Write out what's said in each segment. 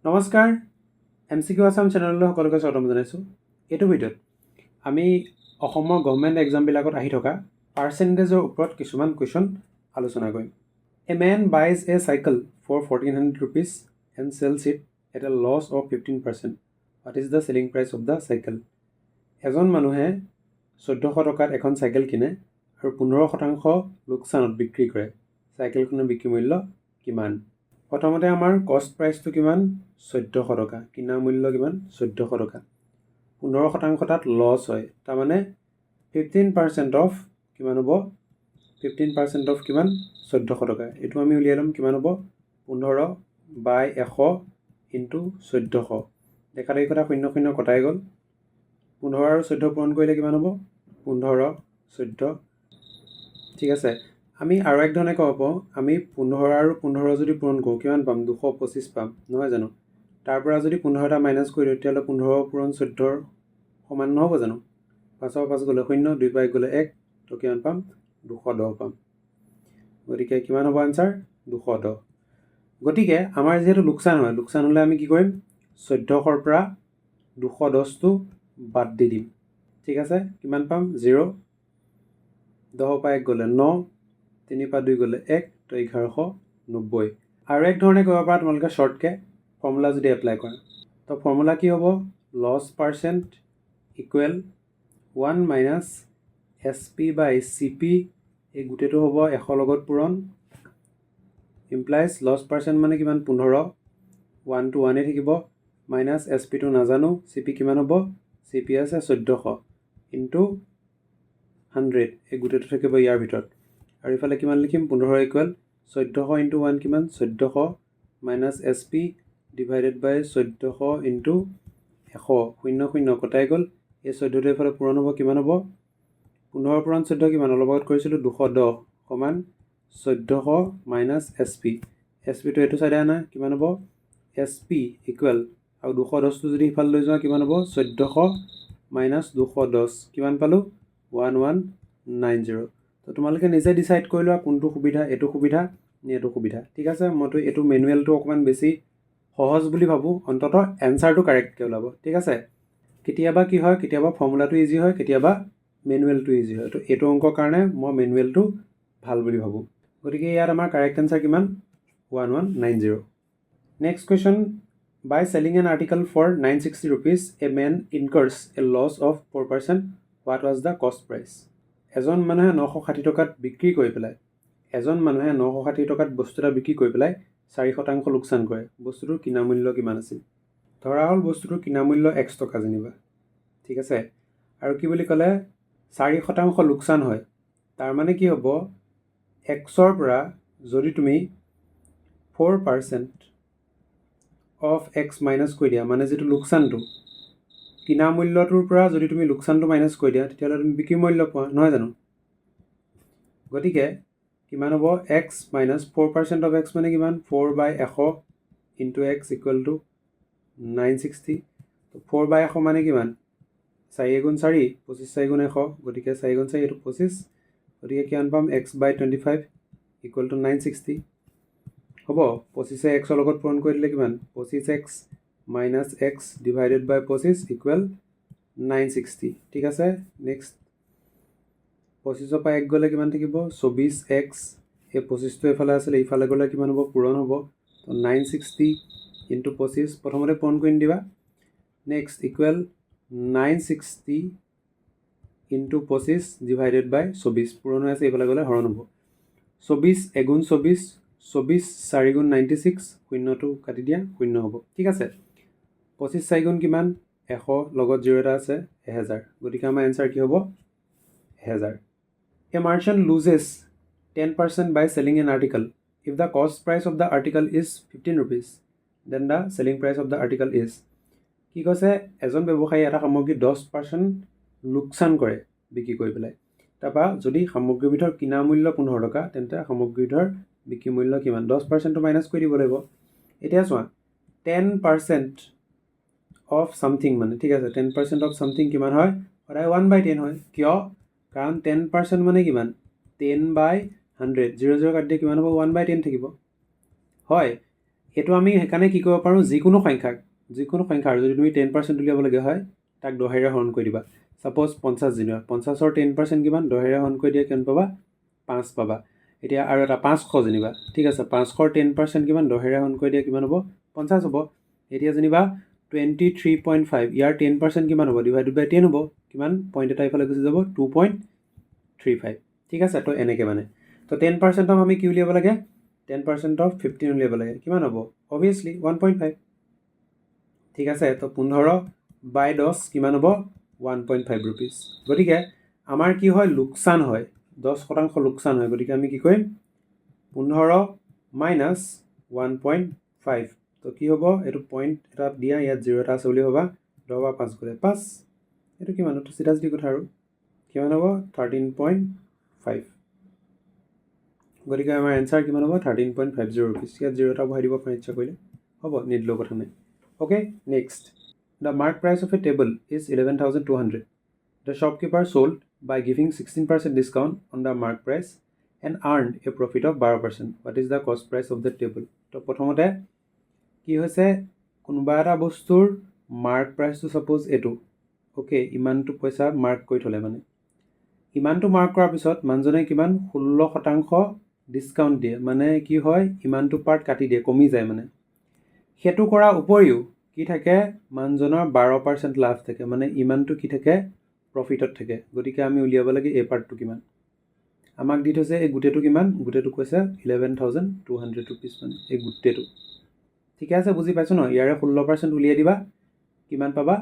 নমস্কাৰ MCQ আসাম চেনেললৈ সকলোকে স্বাগতম জনাইছোঁ। এইটো ভিডিঅ'ত আমি অসমৰ গভৰ্ণমেণ্ট এক্সামবিলাকত আহি থকা পাৰ্চেণ্টেজৰ ওপৰত কিছুমান কুৱেশ্যন আলোচনা কৰিম। এ man বাইজ A cycle for 1400 rupees and sales it at A loss of 15%. What is the selling price of the cycle? এজন মানুহে 1400 টকাত এখন চাইকেল কিনে আৰু 15% লোকচানত বিক্ৰী কৰে। চাইকেলখনৰ বিক্ৰী মূল্য কিমান? প্ৰথমতে আমাৰ কষ্ট প্ৰাইচটো কিমান? 1400 টকা। কিনা মূল্য কিমান? 1400 টকা। 15% তাত লছ হয়, তাৰমানে 15% অফ কিমান হ'ব? 15% অফ কিমান? 1400 টকা। এইটো আমি উলিয়াই ল'ম কিমান হ'ব? 15/100 ইনটু 1400। দেখা দেখি কথা 0 0 কটাই গ'ল। 15 আৰু 14 পূৰণ কৰিলে কিমান হ'ব? 15, 14। ঠিক আছে, আমি আৰু এক ধৰণে ক'ব পাৰোঁ, আমি 15 আৰু 15 যদি পূৰণ কৰোঁ কিমান পাম? 225 পাম, নহয় জানো? তাৰ পৰা যদি 15টা মাইনাছ কৰি দিওঁ তেতিয়াহ'লে 15 পূৰণ 14 সমান নহ'ব জানো? 5 5 গ'লে 0, 2 5 গ'লে 1, তো কিমান পাম? 210 পাম। গতিকে কিমান হ'ব আনচাৰ? 210। গতিকে আমাৰ যিহেতু লোকচান হয়, লোকচান হ'লে আমি কি কৰিম? 1400ৰ পৰা 210টো বাদ দি দিম। ঠিক আছে, কিমান পাম? 0, 10 পৰা 1 গ'লে 9, 3 পৰা 2 গ'লে 1, তো 1190। আৰু এক ধৰণে কৰিব পৰা তোমালোকে শ্বৰ্টকৈ ফৰ্মুলা যদি এপ্লাই কৰা, তো ফৰ্মুলা কি হ'ব? Loss percent equal 1 minus SP by CP, এই গোটেইটো হ'ব 100 লগত পূৰণ, ইমপ্লাইজ লছ পাৰ্চেণ্ট মানে কিমান? 15, 1 to 1 থাকিব, মাইনাছ SP টো নাজানো, CP কিমান হ'ব? CP আছে 1400 ইনটু 100, এই গোটেইটো থাকিব ইয়াৰ ভিতৰত। আৰু ইফালে কিমান লিখিম? 15 ইকুৱেল 1400 ইনটু 1 কিমান? 1400 মাইনাছ SP ডিভাইডেড বাই 1400 ইনটু 100, 0 0 কটাই গ'ল। এই 14টো এইফালে পূৰণ হ'ব, কিমান হ'ব? 15 পূৰণ 14 কিমান? অলপ আগত কৰিছিলোঁ 210 সমান 1400 মাইনাছ SP। SPটো এইটো চাইডে আনা, কিমান হ'ব? SP ইকুৱেল, আৰু 210টো যদি ইফালে লৈ যোৱা কিমান হ'ব? 1400 মাইনাছ 210, কিমান পালোঁ? 1190। তো তোমালোকে নিজে ডিচাইড কৰি লোৱা কোনটো সুবিধা, এইটো সুবিধা নে এইটো সুবিধা। ঠিক আছে, মইতো এইটো মেনুৱেলটো অকণমান বেছি সহজ বুলি ভাবোঁ, অন্ততঃ এনচাৰটো কাৰেক্টকৈ ওলাব। ঠিক আছে, কেতিয়াবা কি হয়, কেতিয়াবা ফৰ্মুলাটো ইজি হয়, কেতিয়াবা মেনুৱেলটো ইজি হয়। তো এইটো অংকৰ কাৰণে মই মেনুৱেলটো ভাল বুলি ভাবোঁ। গতিকে ইয়াত আমাৰ কাৰেক্ট এনচাৰ কিমান? 1190। Next question, by selling an article for 960 rupees a man incurs a loss of 4%. What was the cost price? এজন মানুহে 960 টকাত বিক্ৰী কৰি পেলাই, এজন মানুহে 960 টকাত বস্তু এটা বিক্ৰী কৰি পেলাই 4% লোকচান কৰে। বস্তুটোৰ কিনা মূল্য কিমান আছিল? ধৰা হ'ল বস্তুটোৰ কিনা মূল্য X টকা যেনিবা। ঠিক আছে, আৰু কি বুলি ক'লে? 4% লোকচান হয়, তাৰমানে কি হ'ব? Xৰ পৰা যদি তুমি 4% অফ X মাইনাছ কৰি দিয়া, মানে যিটো লোকচানটো, কিনা মূল্যটোৰ পৰা যদি তুমি লোকচানটো মাইনাছ কৰি দিয়া, তেতিয়াহ'লে তুমি বিক্ৰী মূল্য পোৱা, নহয় জানো? গতিকে কিমান হ'ব? X মাইনাছ 4% অফ X মানে কিমান? 4/100 ইনটু X ইকুৱেল টু 960। তো 4/100 মানে কিমান? 4 গুণ 4, 25 4 গুণ 100, গতিকে 4 গুণ 4 এইটো 25, গতিকে কিমান পাম? X/25 ইকুৱেল টু 960 হ'ব। 25 Xৰ লগত পূৰণ কৰি দিলে কিমান? 25X মাইনাছ X ডিভাইডেড বাই 25 ইকুৱেল 960। ঠিক আছে, নেক্সট 25ৰ পৰা 1 গ'লে কিমান থাকিব? 24X, এই 25টো এইফালে আছিলে, ইফালে গ'লে কিমান হ'ব? পূৰণ হ'ব। তো 960 ইনটু 25 প্ৰথমতে পূৰণ কৰি দিবা, নেক্সট ইকুৱেল 960 ইনটু 25 ডিভাইডেড বাই 24, পূৰণ হৈ আছে, এইফালে গ'লে হৰণ হ'ব। 24 এগুণ 24, 24 4 গুণ 96, শূন্যটো কাটি দিয়া, শূন্য হ'ব। ঠিক আছে, 25 4 গুণ কিমান? 100, লগত 0 এটা আছে, 1000, গতিকে আমাৰ এনচাৰ কি হ'ব? 1000। A merchant loses 10% by selling an article. If the cost price of the article is 15 rupees, then the selling price of the article is. কি কৈছে? এজন ব্যৱসায়ী এটা সামগ্ৰী 10% লোকচান কৰে বিক্ৰী কৰি পেলাই। তাৰপৰা যদি সামগ্ৰীবিধৰ কিনা মূল্য 15 টকা, তেন্তে সামগ্ৰীবিধৰ বিক্ৰী মূল্য কিমান? 10%টো মাইনাছ কৰি দিব লাগিব। এতিয়া চোৱা, 10% অফ ছামথিং মানে, ঠিক আছে, 10% অফ ছামথিং কিমান হয়? সদায় 1/10 হয়। কিয়? কাৰণ 10% মানে কিমান? 10/100, 0 0 কাটি দিয়ে কিমান হ'ব? 1/10 থাকিব। হয়, এইটো আমি সেইকাৰণে কি কৰিব পাৰোঁ, যিকোনো সংখ্যাৰ যদি তুমি 10% উলিয়াবলগীয়া হয় তাক 10ৰে হৰণ কৰি দিবা। ছাপ'জ 50 যেনিবা 50ৰ 10% কিমান, 10ৰে হৰণ কৰি দিয়ে কিমান পাবা, 5 পাবা। এতিয়া আৰু এটা 500 যেনিবা, ঠিক আছে, 500ৰ 10% কিমান, 10ৰে হৰণ কৰি দিয়ে কিমান হ'ব, 50 হ'ব। এতিয়া যেনিবা 23.5, ইয়াৰ 10% কিমান হ'ব, ডিভাইডেড বাই 10 হ'ব, কিমান, পইণ্ট এটা এইফালে গুচি যাব, 2.35, ঠিক আছে। তো এনেকৈ মানে তো 10% অফ আমি কি উলিয়াব লাগে, 10% অফ 15 উলিয়াব লাগে, কিমান হ'ব, অবভিয়াছলি 1.5, ঠিক আছে। তো 15/10 কিমান হ'ব, 1.5 ৰুপিজ। গতিকে আমাৰ কি হয়, লোকচান হয়, 10% লোকচান হয়। গতিকে আমি কি কৰিম, 15 মাইনাছ 1.5, তো কি হ'ব, এইটো পইণ্ট এটা দিয়া, ইয়াত 0 এটা আছে বুলি ভাবা, 10 বা 5 গ'লে 5, এইটো কিমান, এইটো চিধা চিধি কথা আৰু কিমান হ'ব, 13.5। গতিকে আমাৰ এনচাৰ কিমান হ'ব, 13.50 ৰুপিজ। ইয়াত 0 এটা বহাই দিব পাৰে ইচ্ছা কৰিলে, হ'ব, নিদিলেও কথা নাই। Okay, next, the mark price of a table is 11,200. The shopkeeper sold by giving 16% discount on the mark price and earned a profit of 12%. What is the cost price of the table? তো প্ৰথমতে কি হৈছে, কোনোবা এটা বস্তুৰ mark প্ৰাইচটো suppose এইটো, okay, ইমানটো পইচা মাৰ্ক কৰি থ'লে, মানে ইমানটো মাৰ্ক কৰাৰ পিছত মানুহজনে কিমান 16% ডিছকাউণ্ট দিয়ে, মানে কি হয়, ইমানটো পাৰ্ট কাটি দিয়ে, কমি যায়। মানে সেইটো কৰাৰ উপৰিও কি থাকে, মানুহজনৰ 12% লাভ থাকে, মানে ইমানটো কি থাকে, প্ৰফিটত থাকে। গতিকে আমি উলিয়াব লাগে এই পাৰ্টটো কিমান, আমাক দি থৈছে এই গোটেইটো কিমান, গোটেইটো কৈছে 11,200 ৰুপিজ, মানে এই গোটেইটো, ঠিকে আছে, বুজি পাইছোঁ ন। ইয়াৰে 16% উলিয়াই দিবা, কিমান পাবা,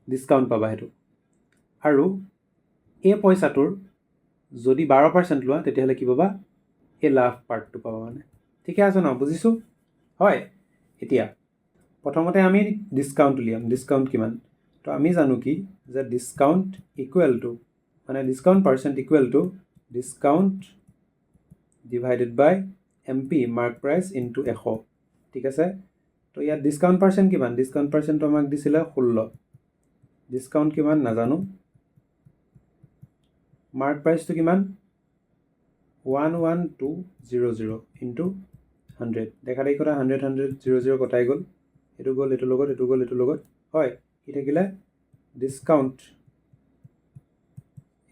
ডিছকাউণ্ট পাবা সেইটো। আৰু এই পইচাটোৰ যদি 12% লোৱা তেতিয়াহ'লে কি পাবা, এই লাভ পাৰ্টটো পাবা, মানে ঠিকে আছে ন, বুজিছোঁ, হয়। এতিয়া প্ৰথমতে আমি ডিছকাউণ্ট উলিয়াম, ডিছকাউণ্ট কিমান, তো আমি জানো কি, যে ডিছকাউণ্ট ইকুৱেল টু, মানে discount percent equal to discount divided by MP, mark price, into 100, ঠিক আছে। তো ইয়াত ডিছকাউণ্ট পাৰ্চেণ্ট কিমান, ডিছকাউণ্ট পাৰ্চেণ্টটো আমাক দিছিলে 16, ডিছকাউণ্ট কিমান নাজানো, মাৰ্ক প্ৰাইচটো কিমান, 11200 ইনটু 100, দেখা দেখি কথা 100 100 কটাই গ'ল, এইটো গ'ল এইটোৰ লগত, এইটো গ'ল এইটোৰ লগত, হয়, কি থাকিলে, ডিছকাউণ্ট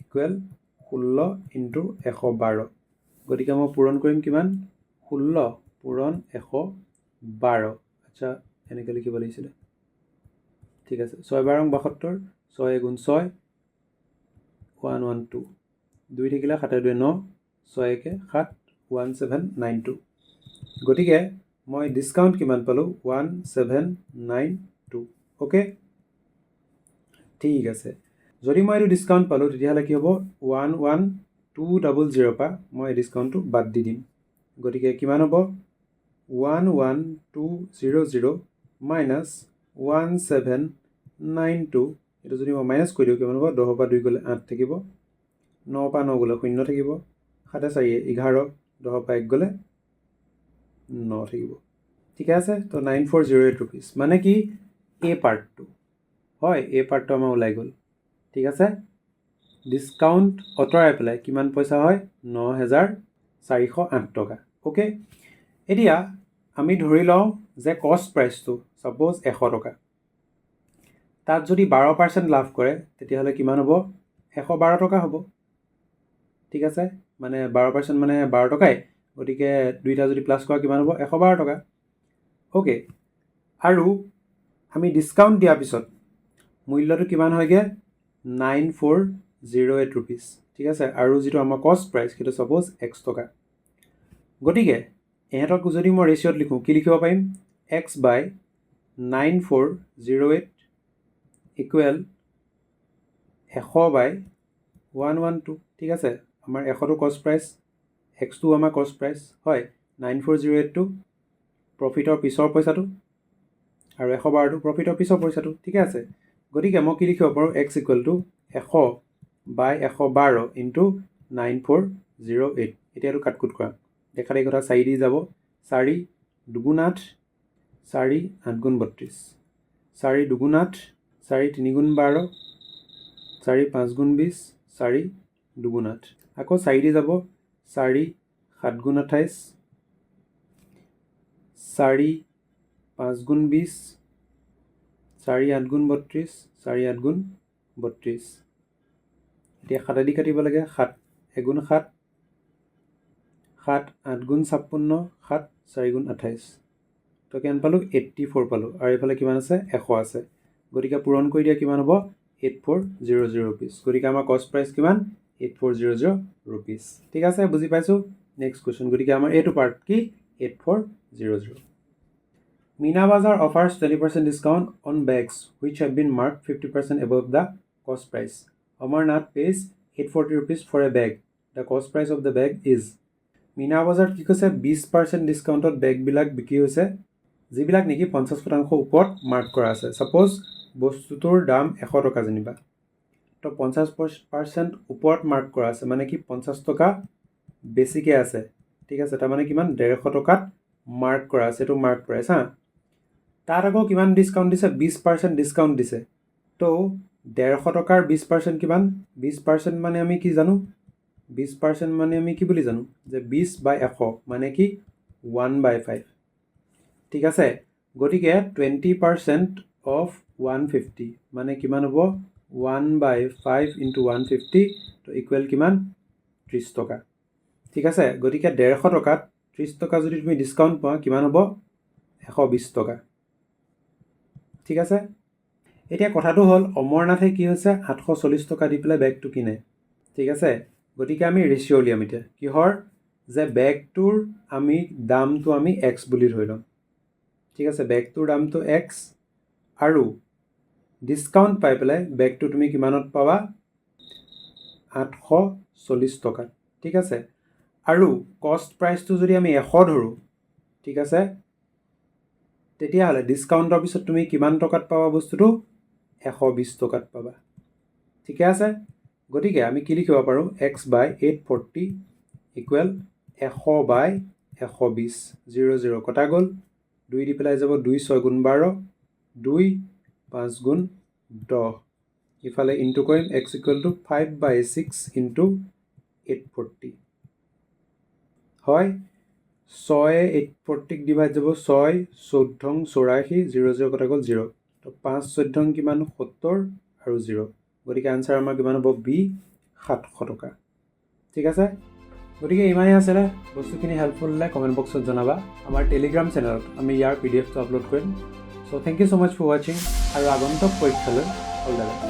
ইকুৱেল 16 ইনটু 112। গতিকে মই পূৰণ কৰিম কিমান, 16 পূৰণ 112, আচ্ছা, এনেকৈ লিখিব লাগিছিলে, ঠিক আছে। 6 12 72, 6 গুণ 6, 112, 2 থাকিলে 7 2 9, 6 1 7, 1792। গতিকে মই ডিছকাউণ্ট কিমান পালোঁ, 1792, অ'কে, ঠিক আছে। যদি মই এইটো ডিছকাউণ্ট পালোঁ তেতিয়াহ'লে কি হ'ব, 11200 পৰা মই এই ডিছকাউণ্টটো বাদ দি দিম। গতিকে কিমান হ'ব, 11200 মাইনাছ 1792, এইটো যদি মই মাইনাছ কৰি দিওঁ কিমান হ'ব, 10 পৰা 2 গ'লে 8 থাকিব, 9 পৰা 9 গ'লে 0 থাকিব, 7 4 11, 10 পৰা 1 গ'লে 9 থাকিব, ঠিকে আছে। তো 9408 ৰুপিজ, মানে কি, এই পাৰ্টটো, হয়, এই পাৰ্টটো আমাৰ ওলাই গ'ল, ঠিক আছে। ডিছকাউণ্ট আঁতৰাই পেলাই কিমান পইচা হয়, 9408 টকা, অ'কে। এতিয়া আমি ধৰি লওঁ যে কষ্ট প্ৰাইচটো ছাপ'জ 100 টকা, তাত যদি 12% লাভ কৰে তেতিয়াহ'লে কিমান হ'ব, 112 টকা হ'ব, ঠিক আছে। মানে 12% মানে 12 টকাই, গতিকে দুইটা যদি প্লাছ কৰা কিমান হ'ব, 112 টকা, অ'কে। আৰু আমি ডিছকাউণ্ট দিয়াৰ পিছত মূল্যটো কিমান হয়গৈ, 9408 ৰুপিজ, ঠিক আছে। আৰু যিটো আমাৰ কষ্ট প্ৰাইচ সেইটো ছাপ'জ X টকা। গতিকে ইহঁতক যদি মই ৰেচিঅ'ত লিখোঁ, কি লিখিব পাৰিম, X বাই 9408 ইকুৱেল 100 বাই 112, ঠিক আছে। আমাৰ 100টো কষ্ট প্ৰাইচ, Xটো আমাৰ কষ্ট প্ৰাইচ, হয়, 9408টো প্ৰফিটৰ পিছৰ পইচাটো, আৰু 112টো প্ৰফিটৰ পিছৰ পইচাটো, ঠিকে আছে। গতিকে মই কি লিখিব পাৰোঁ, X equal to 100 by 112 into 9408। এতিয়া এইটো কাট কুট কৰা, দেখা দেখি কথা 4 দি যাব, 4 2 8, 4 8 গুণ 32, 4 2 8, 4 3 গুণ 12, 4 5 গুণ 20, 4 2 8, আকৌ 4 দি যাব, 4 7 গুণ 28, 4 5 গুণ 20 4 8 গুণ 32 4 8 গুণ 32 এতিয়া 7 দি কাটিব লাগে 7 এগুণ 7 7 8 গুণ 56 7 4 গুণ 28 তো কিমান পালোঁ 84 পালোঁ আৰু এইফালে কিমান আছে 100 আছে গতিকে পূৰণ কৰি দিয়া কিমান হ'ব 8400 rupees গতিকে আমাৰ কষ্ট প্ৰাইচ কিমান 8400 rupees ঠিক আছে বুজি পাইছো নেক্সট কোৱেশ্চন গতিকে আমাৰ এইটো পাৰ্ট কি 8400 Meena Bazar offers 20% discount on bags which have been marked 50% above the cost price. Amarnath pays 840 rupees for a bag. The cost price of the bag is Meena Bazar কি কৈছে 20% ডিসকাউন্টত বেগ বিলাক বিক্ৰী হৈছে যিবিলাক নেকি 50% ওপৰত মাৰ্ক কৰা আছে সাপোজ বস্তুটোৰ দাম 100 টকা জানিবা তো 50% ওপৰত মাৰ্ক কৰা আছে মানে কি 50 টকা বেছিকে আছে ঠিক আছে তাৰ মানে কিমান 150 টকাত মাৰ্ক কৰা আছে এটো মাৰ্ক প্ৰাইস হা তাৰ আগো কিমান ডিসকাউন্ট দিছে 20% ডিসকাউন্ট দিছে তো 150 টকাৰ 20% কিমান 20% মানে আমি কি জানো 20% মানে আমি কি বুলি জানো যে 20 বাই 100 মানে কি 1/5 ঠিক আছে গটিকে 20% of 150 মানে কিমান হ'ব 1/5 into 150 তো ইকুৱেল কিমান 30 টকা ঠিক আছে গটিকে 150 টকাত 30 টকা যদি তুমি ডিসকাউন্ট পোৱা কিমান হ'ব 120 টকা ঠিক আছে এতিয়া কথাটো হল অমৰনাথে কি হৈছে 840 টকা দি পেলাই ব্যাগটো কিনে ঠিক আছে গটিকে আমি ৰেশিও লিয়াম এতিয়া কিহৰ যে ব্যাগটোৰ আমি দামটো আমি x বুলি ধৰি লম ঠিক আছে ব্যাগটোৰ দামটো x আৰু ডিসকাউন্ট পাই পেলাই ব্যাগটো তুমি কিমানত পাবা 840 টকা ঠিক আছে আৰু কষ্ট প্ৰাইসটো যদি আমি 100 ধৰো ঠিক আছে তেতিয়া হলে ডিসকাউন্টৰ পিছত তুমি কিমান টকাত পাবা বস্তুটো 120 টকাত পাবা ঠিক আছে গটিকে আমি কি লিখিব পাৰো x by 840 ইকুৱেল 100 by 120 00 কটা গল 2 দি পেলাই যাব 2 6 গুণ 12 2 5 গুণ 10 ইফালে ইনটু কৰিম x equal two 5 by 6 into 840 হয় 6 840 ডিভাইড যাব 6 14 84 00 কটা গল 0 তো 5 14 কিমান 70 আৰু 0 গটিকে आंसर আমাৰ কিমান হ'ব b 700 টকা ঠিক আছে গটিকে ইমানই আছে বস্তুখিনি হেল্পফুল হলে কমেন্ট বক্সত জনাবা আমাৰ টেলিগ্ৰাম চেনেলত আমি ইয়াৰ পিডিএফটো আপলোড কৰিম so thank you so much for watching আৰু আগন্তুক পৰীক্ষালৈ অল দ্য বেষ্ট